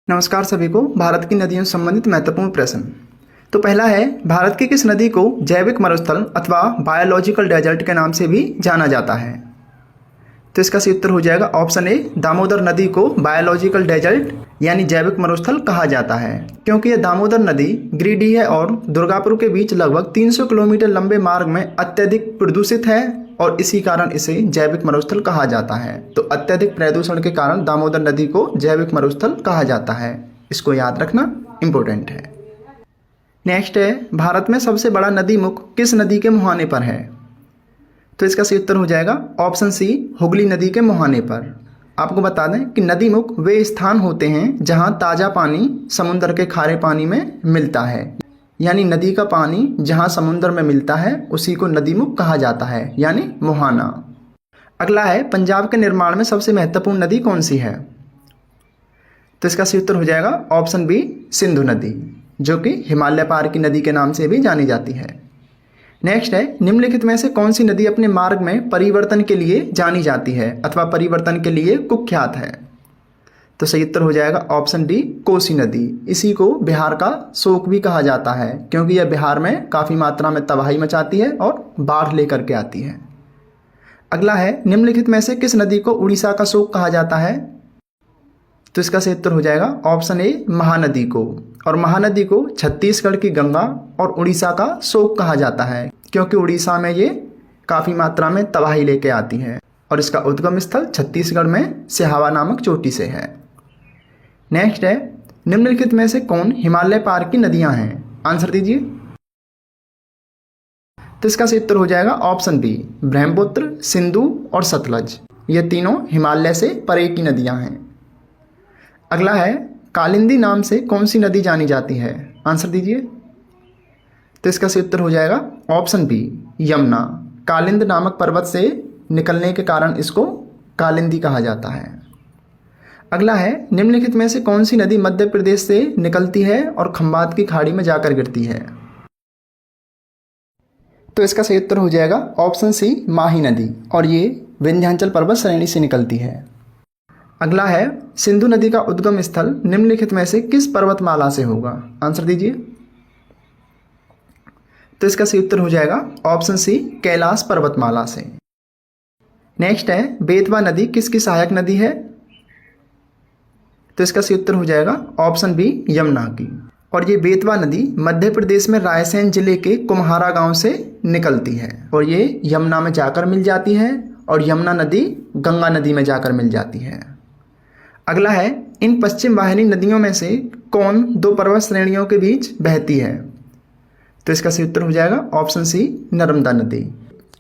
नमस्कार सभी को। भारत की नदियों से संबंधित महत्वपूर्ण प्रश्न। तो पहला है, भारत की किस नदी को जैविक मरुस्थल अथवा बायोलॉजिकल डेजर्ट के नाम से भी जाना जाता है? तो इसका सही उत्तर हो जाएगा ऑप्शन ए, दामोदर नदी को बायोलॉजिकल डेजर्ट यानी जैविक मरुस्थल कहा जाता है, क्योंकि यह दामोदर नदी गिरिडीह और दुर्गापुर के बीच लगभग 300 किलोमीटर लंबे मार्ग में अत्यधिक प्रदूषित है और इसी कारण इसे जैविक मरुस्थल कहा जाता है। तो अत्यधिक प्रदूषण के कारण दामोदर नदी को जैविक मरुस्थल कहा जाता है। इसको याद रखना इम्पोर्टेंट है। नेक्स्ट है, भारत में सबसे बड़ा नदी मुख किस नदी के मुहाने पर है? तो इसका सही उत्तर हो जाएगा ऑप्शन सी, हुगली नदी के मुहाने पर। आपको बता दें कि नदी मुख वे स्थान होते हैं जहां ताज़ा पानी समुद्र के खारे पानी में मिलता है, यानी नदी का पानी जहां समुद्र में मिलता है उसी को नदी मुख कहा जाता है, यानी मुहाना। अगला है, पंजाब के निर्माण में सबसे महत्वपूर्ण नदी कौन सी है? तो इसका सही उत्तर हो जाएगा ऑप्शन बी, सिंधु नदी, जो कि हिमालय पार की नदी के नाम से भी जानी जाती है। नेक्स्ट है, निम्नलिखित में से कौन सी नदी अपने मार्ग में परिवर्तन के लिए जानी जाती है अथवा परिवर्तन के लिए कुख्यात है? तो सही उत्तर हो जाएगा ऑप्शन डी, कोसी नदी। इसी को बिहार का शोक भी कहा जाता है, क्योंकि यह बिहार में काफ़ी मात्रा में तबाही मचाती है और बाढ़ लेकर के आती है। अगला है, निम्नलिखित में से किस नदी को उड़ीसा का शोक कहा जाता है? तो इसका सही उत्तर हो जाएगा ऑप्शन ए, महानदी को। और महानदी को छत्तीसगढ़ की गंगा और उड़ीसा का शोक कहा जाता है, क्योंकि उड़ीसा में ये काफ़ी मात्रा में तबाही लेके आती है और इसका उद्गम स्थल छत्तीसगढ़ में सिहावा नामक चोटी से है। नेक्स्ट है, निम्नलिखित में से कौन हिमालय पार की नदियां हैं? आंसर दीजिए। तो इसका सही उत्तर हो जाएगा ऑप्शन बी, ब्रह्मपुत्र, सिंधु और सतलज। ये तीनों हिमालय से परे की नदियां हैं। अगला है, कालिंदी नाम से कौन सी नदी जानी जाती है? आंसर दीजिए। तो इसका सही उत्तर हो जाएगा ऑप्शन बी, यमुना। कालिंद नामक पर्वत से निकलने के कारण इसको कालिंदी कहा जाता है। अगला है, निम्नलिखित में से कौन सी नदी मध्य प्रदेश से निकलती है और खंबात की खाड़ी में जाकर गिरती है? तो इसका सही उत्तर हो जाएगा ऑप्शन सी, माही नदी, और ये विंध्याचल पर्वत श्रेणी से निकलती है। अगला है, सिंधु नदी का उद्गम स्थल निम्नलिखित में से किस पर्वतमाला से होगा? आंसर दीजिए। तो इसका सही उत्तर हो जाएगा ऑप्शन सी, कैलाश पर्वतमाला से। नेक्स्ट है, बेतवा नदी किसकी सहायक नदी है? तो इसका सही उत्तर हो जाएगा ऑप्शन बी, यमुना की। और ये बेतवा नदी मध्य प्रदेश में रायसेन जिले के कुम्हारा गांव से निकलती है और ये यमुना में जाकर मिल जाती है और यमुना नदी गंगा नदी में जाकर मिल जाती है। अगला है, इन पश्चिम वाहिनी नदियों में से कौन दो पर्वत श्रेणियों के बीच बहती है? तो इसका सही उत्तर हो जाएगा ऑप्शन सी, नर्मदा नदी।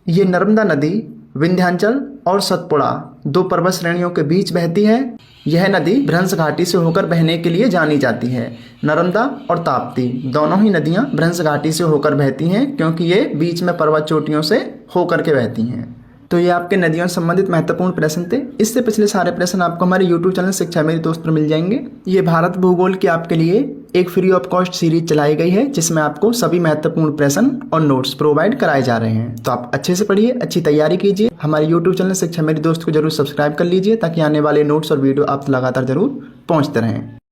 ये नर्मदा नदी विंध्याचल और सतपुड़ा दो पर्वत श्रेणियों के बीच बहती है। यह नदी भ्रंश घाटी से होकर बहने के लिए जानी जाती है। नर्मदा और ताप्ती दोनों ही नदियां भ्रंश घाटी से होकर बहती हैं, क्योंकि ये बीच में पर्वत चोटियों से होकर के बहती हैं। तो ये आपके नदियों से संबंधित महत्वपूर्ण प्रश्न थे। इससे पिछले सारे प्रश्न आपको हमारे YouTube चैनल शिक्षा मेरी दोस्त पर मिल जाएंगे। ये भारत भूगोल की आपके लिए एक फ्री ऑफ कॉस्ट सीरीज चलाई गई है, जिसमें आपको सभी महत्वपूर्ण प्रश्न और नोट्स प्रोवाइड कराए जा रहे हैं। तो आप अच्छे से पढ़िए, अच्छी तैयारी कीजिए। हमारे YouTube चैनल शिक्षा मेरी दोस्त को जरूर सब्सक्राइब कर लीजिए, ताकि आने वाले नोट्स और वीडियो आप लगातार जरूर पहुँचते रहें।